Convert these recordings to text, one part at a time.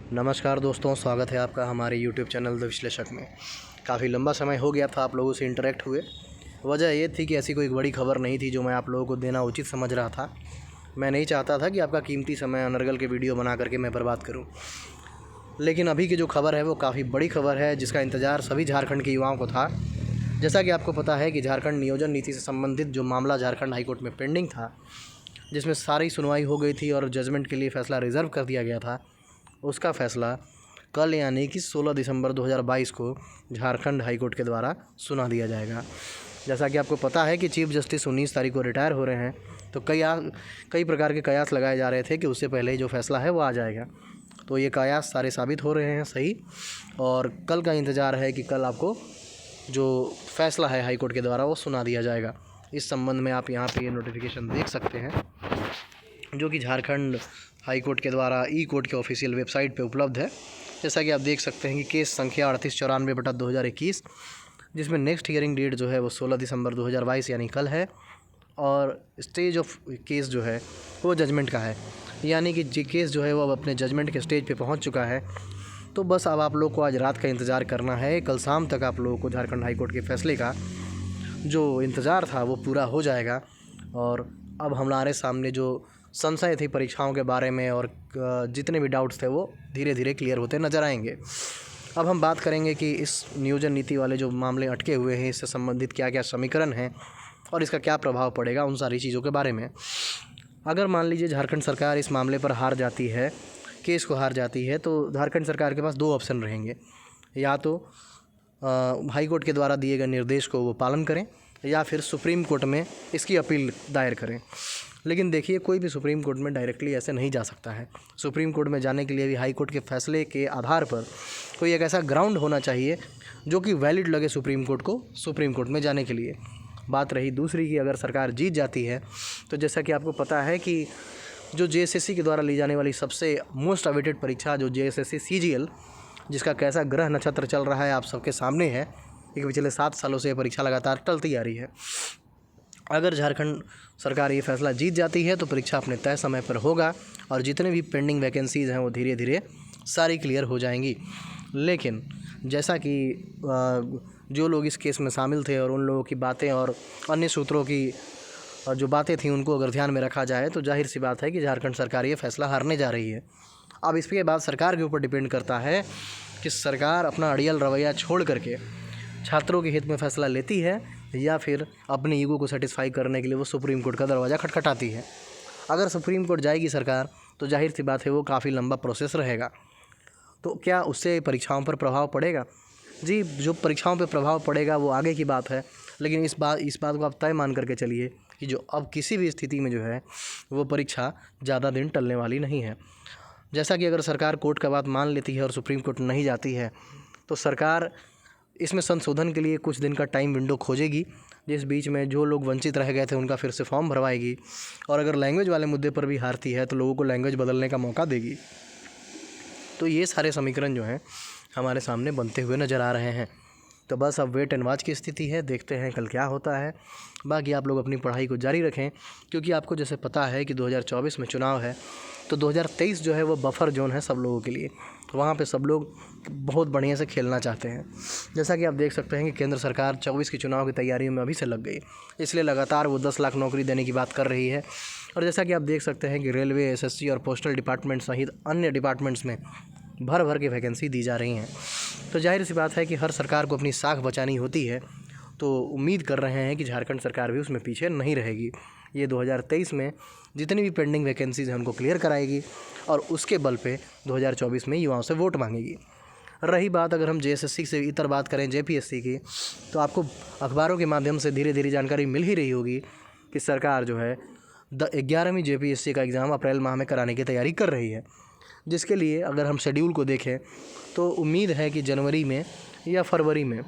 नमस्कार दोस्तों, स्वागत है आपका हमारे यूट्यूब चैनल द विश्लेषक में। काफ़ी लंबा समय हो गया था आप लोगों से इंटरेक्ट हुए। वजह ये थी कि ऐसी कोई बड़ी खबर नहीं थी जो मैं आप लोगों को देना उचित समझ रहा था। मैं नहीं चाहता था कि आपका कीमती समय अनर्गल के वीडियो बना करके मैं बर्बाद करूं। लेकिन अभी की जो खबर है वो काफ़ी बड़ी खबर है जिसका इंतज़ार सभी झारखंड के युवाओं को था। जैसा कि आपको पता है कि झारखंड नियोजन नीति से संबंधित जो मामला झारखंड हाईकोर्ट में पेंडिंग था, जिसमें सारी सुनवाई हो गई थी और जजमेंट के लिए फ़ैसला रिज़र्व कर दिया गया था, उसका फ़ैसला कल यानी कि 16 दिसंबर 2022 को झारखंड हाईकोर्ट के द्वारा सुना दिया जाएगा। जैसा कि आपको पता है कि चीफ जस्टिस 19 तारीख को रिटायर हो रहे हैं, तो कई प्रकार के कयास लगाए जा रहे थे कि उससे पहले ही जो फ़ैसला है वो आ जाएगा। तो ये कयास सारे साबित हो रहे हैं सही, और कल का इंतज़ार है कि कल आपको जो फ़ैसला है हाईकोर्ट के द्वारा वो सुना दिया जाएगा। इस संबंध में आप यहाँ पे ये नोटिफिकेशन देख सकते हैं जो कि झारखंड हाईकोर्ट के द्वारा ई कोर्ट के ऑफिशियल वेबसाइट पे उपलब्ध है। जैसा कि आप देख सकते हैं कि केस संख्या 3894/2021, जिसमें नेक्स्ट हियरिंग डेट जो है वो 16 दिसंबर 2022 यानी कल है, और स्टेज ऑफ केस जो है वो जजमेंट का है, यानी कि जी केस जो है वो अब अपने जजमेंट के स्टेज पे पहुंच चुका है। तो बस अब आप लोग को आज रात का इंतज़ार करना है। कल शाम तक आप लोगों को झारखंड हाईकोर्ट के फ़ैसले का जो इंतज़ार था वो पूरा हो जाएगा। और अब हमारे सामने जो संशय थी परीक्षाओं के बारे में और जितने भी डाउट्स थे वो धीरे धीरे क्लियर होते नज़र आएंगे। अब हम बात करेंगे कि इस नियोजन नीति वाले जो मामले अटके हुए हैं, इससे संबंधित क्या क्या समीकरण हैं और इसका क्या प्रभाव पड़ेगा, उन सारी चीज़ों के बारे में। अगर मान लीजिए झारखंड सरकार इस मामले पर हार जाती है, केस को हार जाती है, तो झारखंड सरकार के पास दो ऑप्शन रहेंगे। या तो हाई कोर्ट के द्वारा दिए गए निर्देश को वो पालन करें, या फिर सुप्रीम कोर्ट में इसकी अपील दायर करें। लेकिन देखिए, कोई भी सुप्रीम कोर्ट में डायरेक्टली ऐसे नहीं जा सकता है। सुप्रीम कोर्ट में जाने के लिए भी हाई कोर्ट के फैसले के आधार पर कोई एक ऐसा ग्राउंड होना चाहिए जो कि वैलिड लगे सुप्रीम कोर्ट को सुप्रीम कोर्ट में जाने के लिए। बात रही दूसरी की, अगर सरकार जीत जाती है तो जैसा कि आपको पता है कि जो जेएसएससी के द्वारा ली जाने वाली सबसे मोस्ट अवेटेड परीक्षा जो जेएसएससी सीजीएल, जिसका कैसा ग्रह नक्षत्र चल रहा है आप सबके सामने है कि पिछले 7 सालों से ये परीक्षा लगातार टलती आ रही है। अगर झारखंड सरकार ये फैसला जीत जाती है तो परीक्षा अपने तय समय पर होगा और जितने भी पेंडिंग वैकेंसीज़ हैं वो धीरे धीरे सारी क्लियर हो जाएंगी। लेकिन जैसा कि जो लोग इस केस में शामिल थे और उन लोगों की बातें और अन्य सूत्रों की जो बातें थी उनको अगर ध्यान में रखा जाए तो जाहिर सी बात है कि झारखंड सरकार ये फैसला हारने जा रही है। अब इसके बाद सरकार के ऊपर डिपेंड करता है कि सरकार अपना अड़ियल रवैया छोड़ करके छात्रों के हित में फ़ैसला लेती है या फिर अपने ईगो को सेटिस्फाई करने के लिए वो सुप्रीम कोर्ट का दरवाज़ा खटखटाती है। अगर सुप्रीम कोर्ट जाएगी सरकार तो जाहिर सी बात है वो काफ़ी लंबा प्रोसेस रहेगा। तो क्या उससे परीक्षाओं पर प्रभाव पड़ेगा? जी, जो परीक्षाओं पर प्रभाव पड़ेगा वो आगे की बात है, लेकिन इस बात को आप तय मान करके चलिए कि जो अब किसी भी स्थिति में जो है वो परीक्षा ज़्यादा दिन टलने वाली नहीं है। जैसा कि अगर सरकार कोर्ट का बात मान लेती है और सुप्रीम कोर्ट नहीं जाती है तो सरकार इसमें संशोधन के लिए कुछ दिन का टाइम विंडो खोजेगी, जिस बीच में जो लोग वंचित रह गए थे उनका फिर से फॉर्म भरवाएगी, और अगर लैंग्वेज वाले मुद्दे पर भी हारती है तो लोगों को लैंग्वेज बदलने का मौका देगी। तो ये सारे समीकरण जो हैं हमारे सामने बनते हुए नज़र आ रहे हैं। तो बस अब वेट एंड वॉच की स्थिति है, देखते हैं कल क्या होता है। बाकी आप लोग अपनी पढ़ाई को जारी रखें, क्योंकि आपको जैसे पता है कि 2024 में चुनाव है, तो 2023 जो है वो बफर जोन है सब लोगों के लिए। तो वहाँ पे सब लोग बहुत बढ़िया से खेलना चाहते हैं। जैसा कि आप देख सकते हैं कि केंद्र सरकार 24 की चुनाव की तैयारियों में अभी से लग गई, इसलिए लगातार वो 10 लाख नौकरी देने की बात कर रही है। और जैसा कि आप देख सकते हैं कि रेलवे, एसएससी और पोस्टल डिपार्टमेंट सहित अन्य डिपार्टमेंट्स में भर भर के वैकेंसी दी जा रही हैं। तो जाहिर सी बात है कि हर सरकार को अपनी साख बचानी होती है, तो उम्मीद कर रहे हैं कि झारखंड सरकार भी उसमें पीछे नहीं रहेगी। ये 2023 में जितनी भी पेंडिंग वैकेंसीज़ हैं उनको क्लियर कराएगी और उसके बल पे 2024 में युवाओं से वोट मांगेगी। रही बात अगर हम जेएसएससी से इतर बात करें जेपीएससी की, तो आपको अखबारों के माध्यम से धीरे धीरे जानकारी मिल ही रही होगी कि सरकार जो है 11वीं जेपीएससी का एग्ज़ाम अप्रैल माह में कराने की तैयारी कर रही है, जिसके लिए अगर हम शेड्यूल को देखें तो उम्मीद है कि जनवरी में या फरवरी में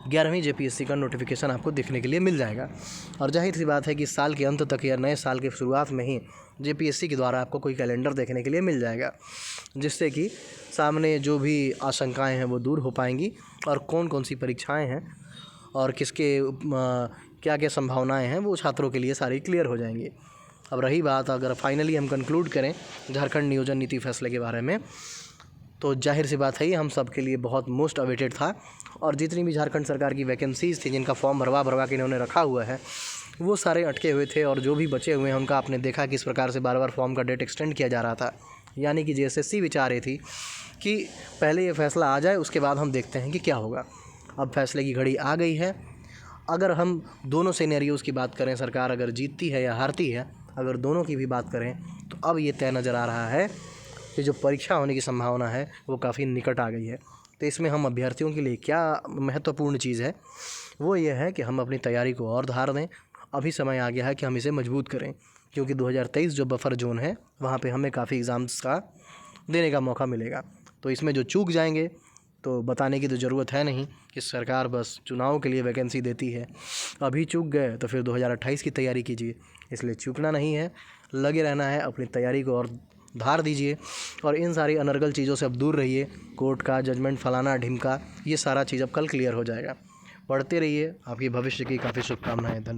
11वीं जेपीएससी का नोटिफिकेशन आपको देखने के लिए मिल जाएगा। और जाहिर सी बात है कि साल के अंत तक या नए साल के शुरुआत में ही जेपीएससी के द्वारा आपको कोई कैलेंडर देखने के लिए मिल जाएगा, जिससे कि सामने जो भी आशंकाएं हैं वो दूर हो पाएंगी और कौन कौन सी परीक्षाएं हैं और किसके क्या क्या संभावनाएं हैं वो छात्रों के लिए सारी क्लियर हो जाएंगी। अब रही बात, अगर फाइनली हम कंक्लूड करें झारखंड नियोजन नीति फैसले के बारे में, तो जाहिर सी बात है ये हम सब के लिए बहुत मोस्ट अवेटेड था। और जितनी भी झारखंड सरकार की वैकेंसीज़ थी, जिनका फॉर्म भरवा के इन्होंने रखा हुआ है, वो सारे अटके हुए थे। और जो भी बचे हुए हैं उनका आपने देखा किस प्रकार से बार बार फॉर्म का डेट एक्सटेंड किया जा रहा था। यानी कि JSSC भी चाह रही थी कि पहले ये फैसला आ जाए, उसके बाद हम देखते हैं कि क्या होगा। अब फैसले की घड़ी आ गई है। अगर हम दोनों सिनेरियोज़ की बात करें, सरकार अगर जीतती है या हारती है, अगर दोनों की भी बात करें, तो अब ये तय नज़र आ रहा है कि जो परीक्षा होने की संभावना है वो काफ़ी निकट आ गई है। तो इसमें हम अभ्यर्थियों के लिए क्या महत्वपूर्ण चीज़ है, वो ये है कि हम अपनी तैयारी को और धार दें। अभी समय आ गया है कि हम इसे मजबूत करें, क्योंकि 2023 जो बफर जोन है वहाँ पे हमें काफ़ी एग्ज़ाम्स का देने का मौका मिलेगा। तो इसमें जो चूक जाएंगे तो बताने की तो ज़रूरत है नहीं कि सरकार बस चुनाव के लिए वैकेंसी देती है। अभी चूक गए तो फिर 2028 की तैयारी कीजिए। इसलिए चूकना नहीं है, लगे रहना है, अपनी तैयारी को और धार दीजिए और इन सारी अनर्गल चीज़ों से अब दूर रहिए। कोर्ट का जजमेंट, फलाना ढिमका, ये सारा चीज़ अब कल क्लियर हो जाएगा। पढ़ते रहिए। आपकी भविष्य की काफ़ी शुभकामनाएँ। धन्यवाद।